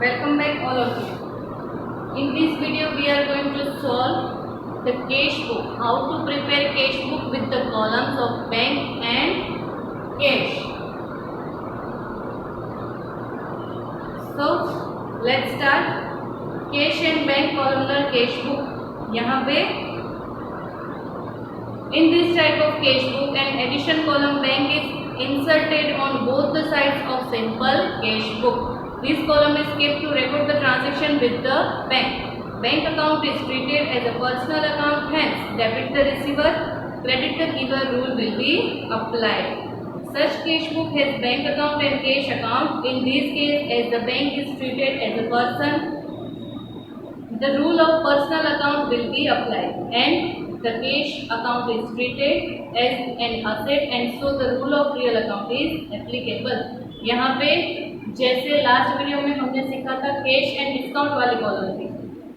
Welcome back all of you. In this video we are going to solve the cash book. How to prepare cash book with the columns of bank and cash. So let's start. Cash and bank columnar cash book. यहाँ पे in this type of cash book an addition column bank is inserted on both the sides of simple cash book. This column is kept to record the transaction with the bank. Bank account is treated as a personal account, hence debit the receiver, credit the giver rule will be applied. Such cash book has bank account and cash account. In this case, as the bank is treated as a person, the rule of personal account will be applied, and the cash account is treated as an asset, and so the rule of real account is applicable. यहाँ पे जैसे last video में हमने सीखा था cash and discount वाली column थी,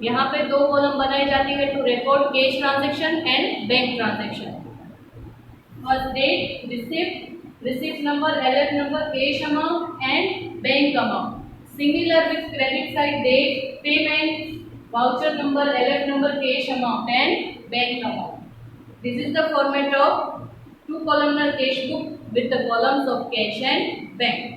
यहाँ पे दो कॉलम बनाई जाती है to record cash transaction and bank transaction. First date, receipt number, LF number, cash amount and bank amount. Similar with credit side, date, payment, voucher number, LF number, cash amount and bank amount. This is the format of two columnar cash book with the columns of cash and bank.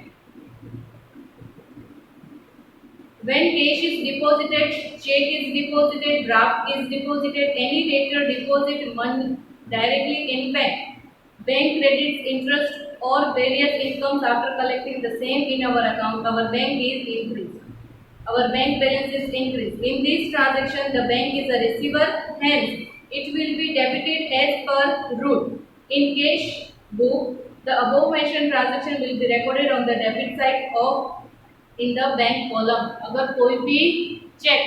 When cash is deposited, check is deposited, draft is deposited, any debtor deposit money directly in bank. Bank credits interest or various incomes after collecting the same in our account. Our bank is increased. Our bank balance is increased. In this transaction, the bank is a receiver, hence it will be debited as per rule. In cash book, the above mentioned transaction will be recorded on the debit side of in the bank column. अगर कोई भी cheque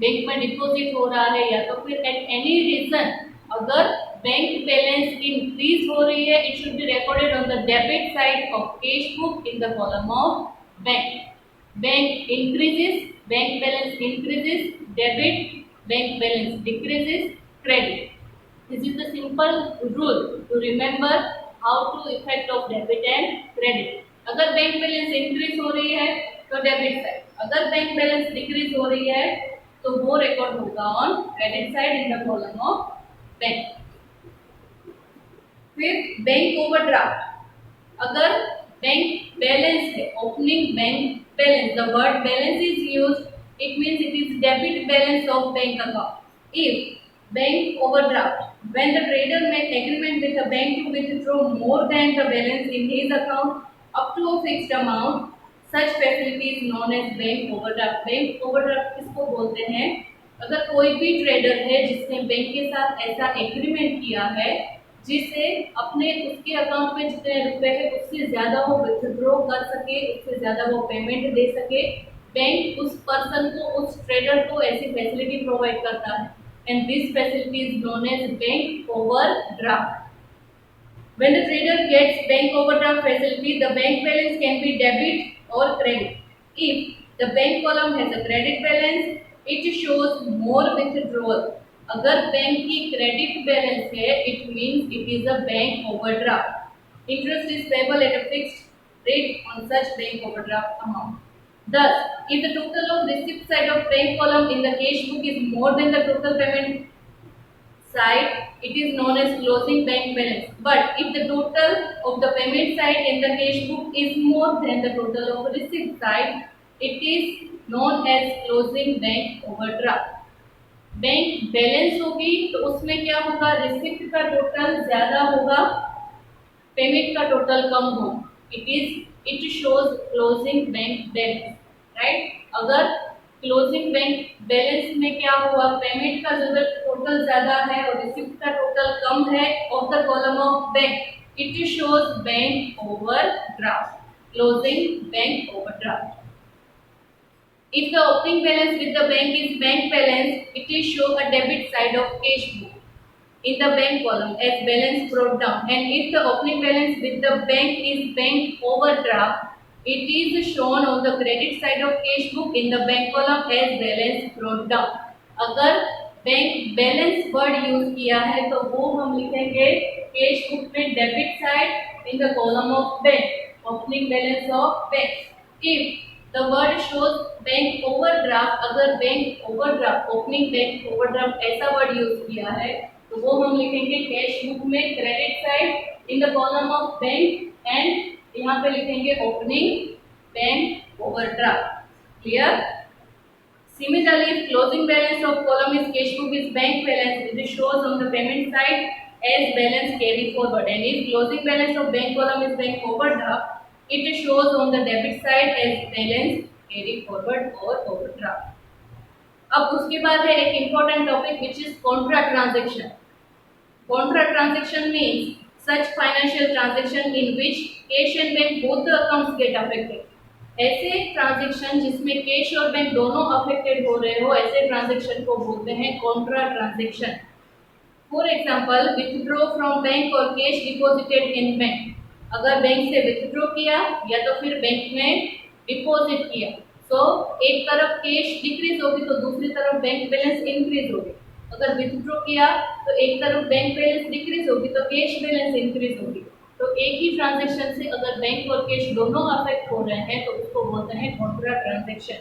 bank में deposit हो रहा है या तो फिर एट एनी रीजन अगर बैंक बैलेंस इंक्रीज हो रही है, it should be recorded on the debit side of cash book in the column of bank. Bank increases, bank balance increases, debit, bank balance decreases, credit. This is the simple rule to remember how to effect of debit and credit. अगर bank balance increase हो रही है तो debit side, अगर bank balance decrease हो रही है तो वो रिकॉर्ड होगा on credit side in the column of bank. फिर बैंक ओवरड्राफ्ट. अगर बैंक बैलेंस है, opening bank balance, the word balance is used, it means it is debit balance of bank account. If bank overdraft, when the trader make agreement with the bank to withdraw more than the balance in his account up to a fixed amount, such facility is known as bank overdraft. Bank overdraft किसको बोलते हैं? अगर कोई भी trader है जिसने bank के साथ ऐसा एग्रीमेंट किया है जिससे अपने उसके अकाउंट में जितने रुपए है उससे ज्यादा वो विथड्रॉ कर सके, उससे ज्यादा वो पेमेंट दे सके, बैंक उस पर्सन को, उस ट्रेडर को ऐसी फैसिलिटी प्रोवाइड करता है, and this facility is known as bank overdraft. When the trader gets bank overdraft facility, the bank balance can be debit or credit. If the bank column has a credit balance, it shows more withdrawal. अगर bank की credit balance है, it means it is a bank overdraft. Interest is payable at a fixed rate on such bank overdraft amount. Thus, if the total of receipt side of bank column in the cash book is more than the total payment side, it is known as closing bank balance. But if the total of the payment side in the cash book is more than the total of the receipt side, it is known as closing bank overdraft. Bank balance होगी तो उसमें क्या होगा, receipt का total ज्यादा होगा, payment का total कम होगा. It shows closing bank balance, right. अगर क्लोजिंग बैंक बैलेंस में क्या हुआ, पेमेंट का जो टोटल ज्यादा है और रिसिप्ट का टोटल कम है of the column of bank, it shows bank overdraft, closing bank overdraft. If the opening balance with the bank is bank balance, it is show a debit side of cash book in the bank column as balance brought down. And if the opening balance with the bank is bank overdraft, it is shown on the credit side of cash book in the bank column as balance brought down. अगर bank balance word use किया है तो वो हम लिखेंगे cash book में debit side in the column of bank, opening balance of bank. If the word shows bank overdraft, अगर bank overdraft, opening bank overdraft ऐसा वर्ड यूज किया है तो वो हम लिखेंगे कैश बुक में credit side in the column of bank and यहाँ पे लिखेंगे opening bank overdraft. Clear? Similarly, if closing balance of column is cash book is bank balance, it shows on the payment side as balance carry forward, and if closing balance of bank column is bank overdraft, it shows on the debit side as balance carry forward or overdraft. अब उसके बाद है एक important topic which is contra transaction. Contra transaction means such financial transaction in which cash and bank both the accounts get affected. ऐसे transaction जिसमें cash और bank दोनों affected हो रहे हो, ऐसे ट्रांजैक्शन को बोलते हैं Contra transaction. For example, withdraw from bank और कैश डिपॉजिटेड इन बैंक। अगर बैंक से विथड्रॉ किया या तो फिर बैंक में डिपॉजिट किया, तो एक तरफ कैश डिक्रीज होगी तो दूसरी तरफ बैंक बैलेंस इंक्रीज होगी। अगर विथड्रॉ किया तो एक तरफ बैंक बैलेंस डिक्रीज होगी तो कैश बैलेंस इंक्रीज होगी। तो एक ही ट्रांजैक्शन से अगर बैंक और कैश दोनों अफेक्ट हो रहे हैं तो उसको बोलते हैं Contra transaction.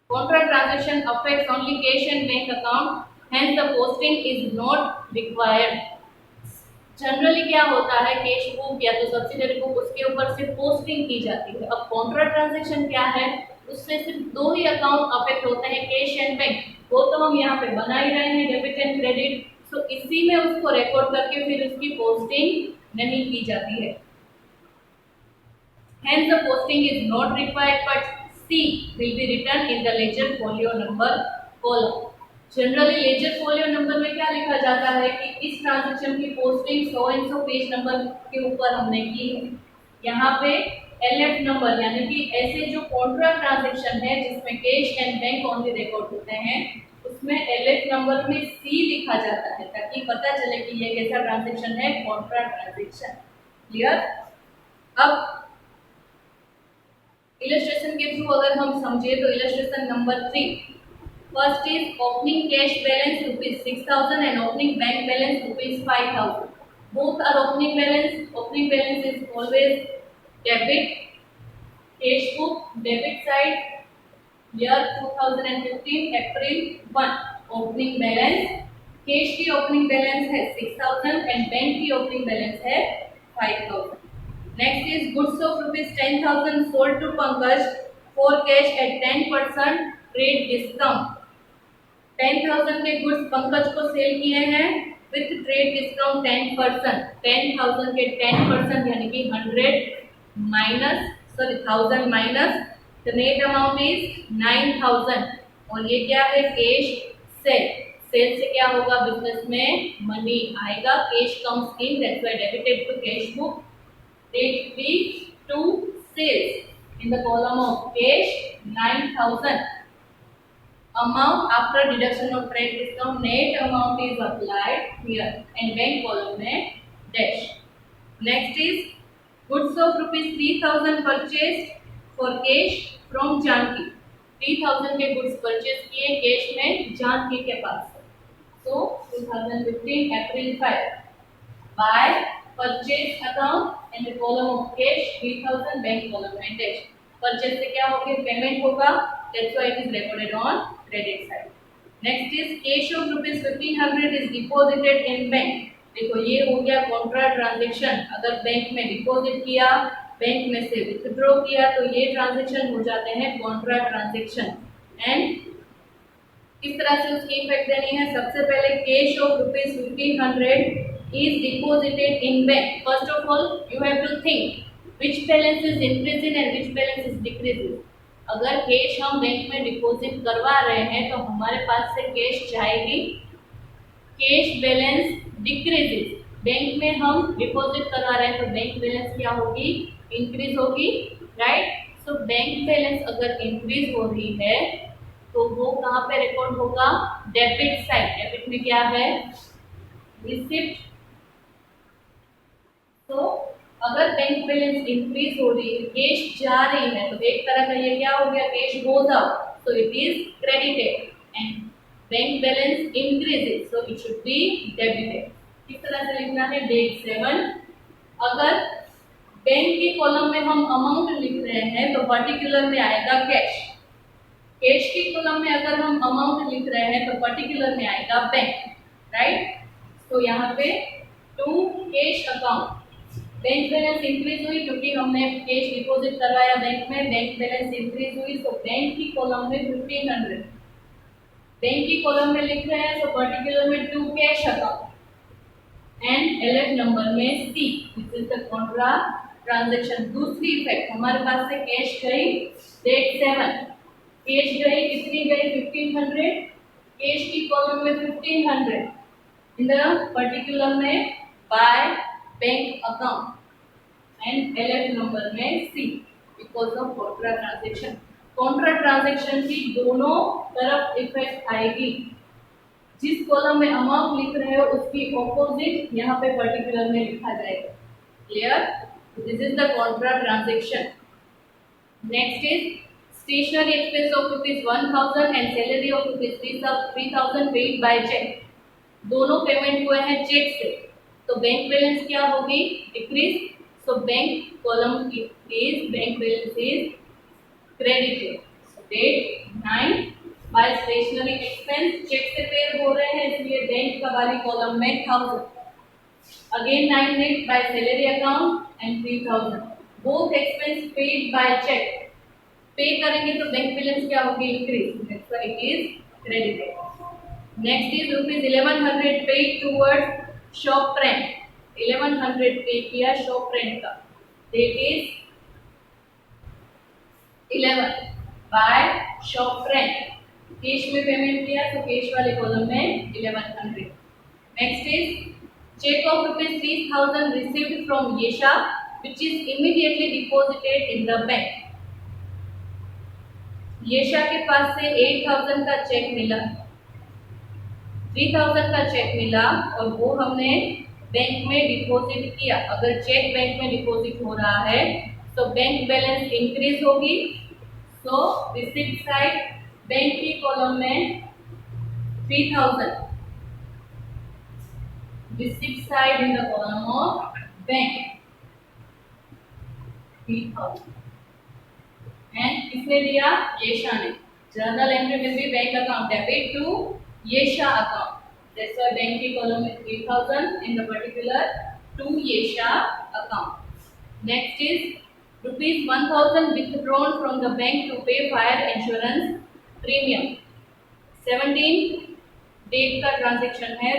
Contra transaction affects only cash and bank account, hence the posting is not required. Generally क्या होता है, कैश बुक या तो सब्सिडरी बुक, उसके ऊपर सिर्फ पोस्टिंग की जाती है। अब कॉन्ट्रा ट्रांजैक्शन क्या है, उससे सिर्फ दो ही अकाउंट अफेक्ट होते हैं, कैश एंड बैंक। वो तो हम यहाँ पे बना ही रहे हैं, डेबिट एंड क्रेडिट, तो इसी में उसको रिकॉर्ड करके फिर उसकी पोस्टिंग नहीं की जाती है। Hence the posting is not required, but C will be written in the ledger folio number column. Generally ledger folio number में क्या लिखा जाता है कि इस ट्रांजैक्शन की पोस्टिंग 100 एंड 100 पेज नंबर के ऊपर हमने की है। यहाँ पे LF नंबर यानी कि ऐसे जो कॉन्ट्रा ट्रांजैक्शन है जिसमें cash and bank only record होते हैं, उसमें LF नंबर में C लिखा जाता है ताकि पता चले कि ये कैसा ट्रांजैक्शन है, कॉन्ट्रा ट्रांजैक्शन। क्लियर? अब इलस्ट्रेशन के थ्रू अगर हम समझे तो illustration number 3, first is opening cash balance ₹6000 and opening bank balance ₹5000। Both are opening balance. Opening balance is always debit, cash book debit side, year 2015 April 1 opening balance. Cash की opening balance है 6000 and bank की opening balance है 5000। Next is goods of ₹10,000 sold to Pankaj for cash at 10% trade discount. 10,000 के goods Pankaj को cell किए हैं with trade discount 10%। 10,000 के 10% यानी कि 1000 minus the net amount is 9,000। और ये क्या है, कैश सेल। सेल से क्या होगा, बिजनेस में मनी आएगा, cash comes in, that's why debited to cash book, it be to sales in the column of cash 9,000. Amount after deduction of trade discount, net amount is applied here and bank column में dash. Next is goods of ₹3,000 purchased for cash from Janki. 3,000 के goods purchase किए cash में जानकी के पास से। So 2015 April 5 by purchase account and the column of cash 3,000, bank column में dash। purchase से क्या होगा, पेमेंट होगा, that's why it is recorded on credit side। next is cash of ₹1,500 is deposited in bank। देखो ये हो गया Contra transaction. अगर बैंक में डिपॉजिट किया, बैंक में से विथड्रॉ किया तो ये ट्रांजैक्शन हो जाते हैं कॉन्ट्रा ट्रांजैक्शन। एंड किस तरह से उसकी इफेक्ट देनी है, सबसे पहले cash of ₹1,500 is deposited in bank। First of all, you have to think which balance is increasing and which balance is decreasing। अगर कैश हम बैंक में डिपॉजिट करवा रहे हैं तो हमारे पास से कैश जाएगी, कैश बैलेंस डिक्रीजेस। बैंक में हम डिपॉजिट करवा रहे हैं तो बैंक बैलेंस क्या होगी, इंक्रीज होगी, राइट। सो बैंक बैलेंस अगर इंक्रीज हो रही है तो वो कहाँ पे रिकॉर्ड होगा, डेबिट साइड। डेबिट में क्या है, रिसिप्ट। तो अगर बैंक बैलेंस इंक्रीज हो रही है, कैश जा रही है, तो एक तरह का ये क्या हो गया, cash goes up, so it is credited, and bank balance increases, so it should be debited. किस तरह से लिखना है, डेट 7। अगर बैंक के कॉलम में हम अमाउंट लिख रहे हैं तो पर्टिकुलर में आएगा कैश। कैश के कॉलम में अगर हम अमाउंट लिख रहे हैं तो पर्टिकुलर में आएगा बैंक, राइट। तो यहाँ पे to cash account, bank balance increase हुई क्योंकि हमने कैश डिपॉजिट करवाया बैंक में, बैंक बैलेंस इंक्रीज हुई। तो बैंक की कॉलम में 1500 बैंक की कॉलम में लिख रहे हैं तो पर्टिकुलर में to cash account and LF number में C, this is the contra transaction. दूसरी इफेक्ट, हमारे पास से कैश गई डेट 7, कैश गई कितनी गई 1500, कैश की कॉलम में 1500 इन द पर्टिकुलर में by bank account and LF number में C because of Contra transaction. Contra transaction की दोनों तरफ इफेक्ट आएगी। जिस कॉलम में अमाउंट लिख रहे हो उसकी ऑपोजिट यहाँ पे पर्टिकुलर में लिखा जाएगा। Clear? This is the contra transaction. Next is stationery expense of ₹1000 and salary of ₹3000 paid by cheque. दोनों पेमेंट हुए हैं चेक से, तो बैंक बैलेंस क्या होगी? Decrease. So bank column is bank balance is credited. Date 9 by stationery expense, cheque से paid हो रहे हैं इसलिए बैंक का वाली कॉलम में 1000। Again 9 date by salary account and 3000, both expense paid by cheque. Pay करेंगे तो बैंक बैलेंस क्या होगी? Increase, that's why it is credited. Next is ₹1100 paid towards shop rent. 1100 pay किया शॉप रेंट का, date is 11 by shop rent. Cash में payment किया तो cash वाले कॉलम में 1100। Next is cheque of ₹3000 received from Yesha which is immediately deposited in the bank. Yesha के पास से 8000 का चेक मिला, 3000 का चेक मिला और वो हमने बैंक में डिपॉजिट किया। अगर चेक बैंक में डिपॉजिट हो रहा है तो बैंक बैलेंस इंक्रीज होगी। सो रिसिप्ट साइड बैंक की कॉलम में 3000, receipt side in the column of bank 3000 and किसने दिया? येशा ने। Journal entry will be bank account debit to Yesha account, that's why bank की कॉलम में 3000 in the particular to Yesha account. Next is ₹1000 withdrawn from the bank to pay fire insurance premium। 17 date का transaction है।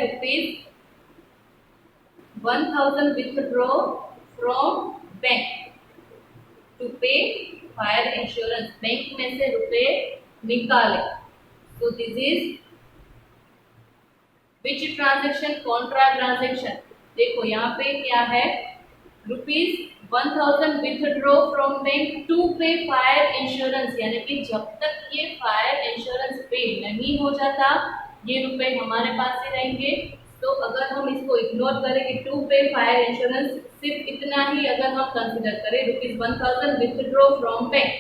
₹1000 withdraw from bank to पे fire insurance, bank में से रुपए निकाले। तो this is which transaction? Contra transaction. देखो यहाँ पे क्या है? ₹1000 विथड्रॉ फ्रॉम बैंक टू पे फायर इंश्योरेंस, यानी कि जब तक ये फायर इंश्योरेंस पे नहीं हो जाता ये रुपए हमारे पास ही रहेंगे। तो अगर हम इसको इग्नोर करें कि टू पे फायर इंश्योरेंस, सिर्फ इतना ही अगर हम कंसिडर करें ₹1000 विथड्रॉ फ्रॉम बैंक,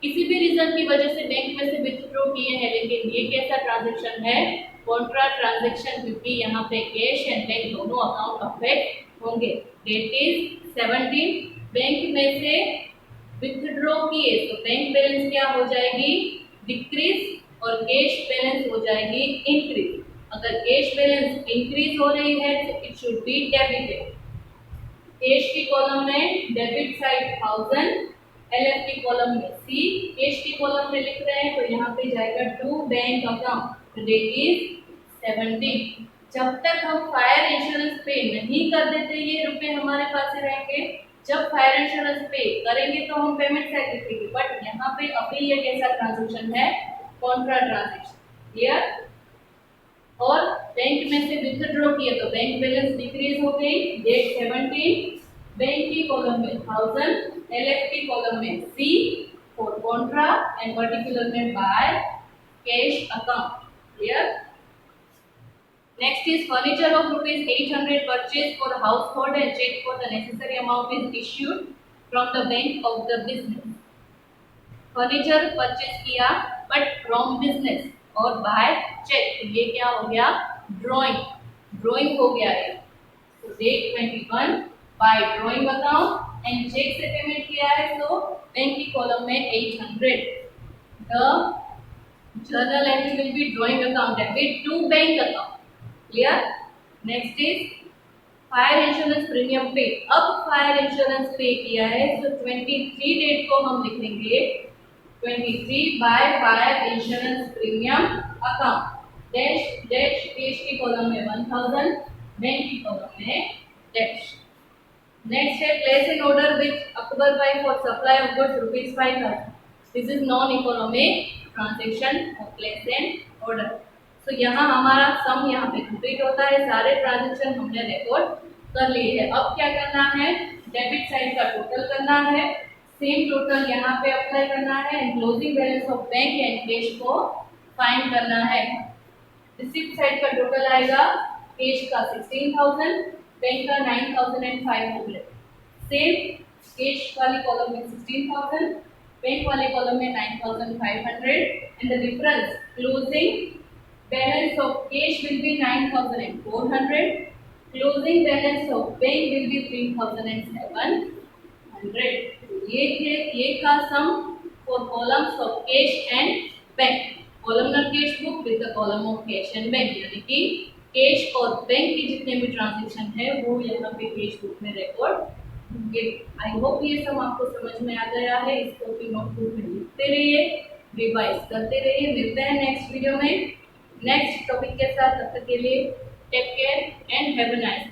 किसी भी रीजन की वजह से बैंक में से विथड्रॉ किए हैं, लेकिन ये कैसा ट्रांजैक्शन है? कॉन्ट्रा ट्रांजैक्शन, क्योंकि यहाँ पे कैश एंड बैंक दोनों अकाउंट अफेक्ट होंगे। डेट इज 17, बैंक में से विथड्रॉ किए तो बैंक बैलेंस क्या हो जाएगी? डिक्रीज और कैश बैलेंस हो जाएगी इंक्रीज। अगर कैश बैलेंस इंक्रीज हो रही है तो it should be debited. Cash की कॉलम में डेबिट साइड 1000, LF की कॉलम में C, कैश की कॉलम में लिख रहे हैं तो यहाँ पे जाएगा to bank account, date is 17। जब तक हम फायर इंश्योरेंस पे नहीं कर देते ये रुपए हमारे पास ही रहेंगे। जब फायर इंश्योरेंस पे करेंगे तो हम पेमेंट साइड लिखेंगे, बट यहाँ पे अभी ये कैसा ट्रांजैक्शन है? Contra transaction. क्लियर? और बैंक में से विथड्रॉ किया तो बैंक बैलेंस डिक्रीज हो गई, डेट 17, बैंक की कॉलम में 1000, LF की कॉलम में C for contra and particular में by cash account. Clear? Next is furniture of ₹800 purchase for household and cheque for the necessary amount is issued from the bank of the business. Furniture purchase किया but from business और by cheque, तो ये क्या हो गया? Drawing हो गया है। तो date 21 by drawing account and cheque से पेमेंट किया है तो बैंक की कॉलम में 800. The journal entry will be drawing account debit to bank account. Clear? Next is fire insurance premium पे. अब फायर इंश्योरेंस पे किया है तो 23 डेट को हम लिखेंगे 23 by fire insurance premium account dash dash. Cash की कॉलम में 1000, बैंक की कॉलम में डैश. नेक्स्ट है place in order with Akbar भाई for supply of goods ₹5,000. This is non economic transaction of place in order. तो यहाँ हमारा सम यहाँ पे कंप्लीट होता है. सारे ट्रांजेक्शन हमने रिकॉर्ड कर लिए हैं. अब क्या करना है, डेबिट साइड का टोटल करना है. सेम टोटल यहाँ पे अप्लाई करना है. Closing balance of bank and cash को फाइंड करना है. रिसीप्ट साइड का टोटल आएगा कैश का 16,000, बैंक का 9,500. सेम कैश वाली कॉलम में 16,000, बैंक वाले कॉलम में 9,500 and the difference closing balance of cash will be 9,400. Closing balance of bank will be 3,700. ये का sum for columns of cash and bank. Columnar cash book with the column of cash and bank. यानी कि cash और bank के जितने भी transaction है वो यहाँ पे कैश बुक में रिकॉर्ड होंगे. आई होप ये सब आपको समझ में आ गया है. इसको भी नोटबुक में लिखते रहिए, रिवाइज करते रहिए. मिलते हैं नेक्स्ट वीडियो में नेक्स्ट टॉपिक के साथ. तब तक के लिए take care and have a nice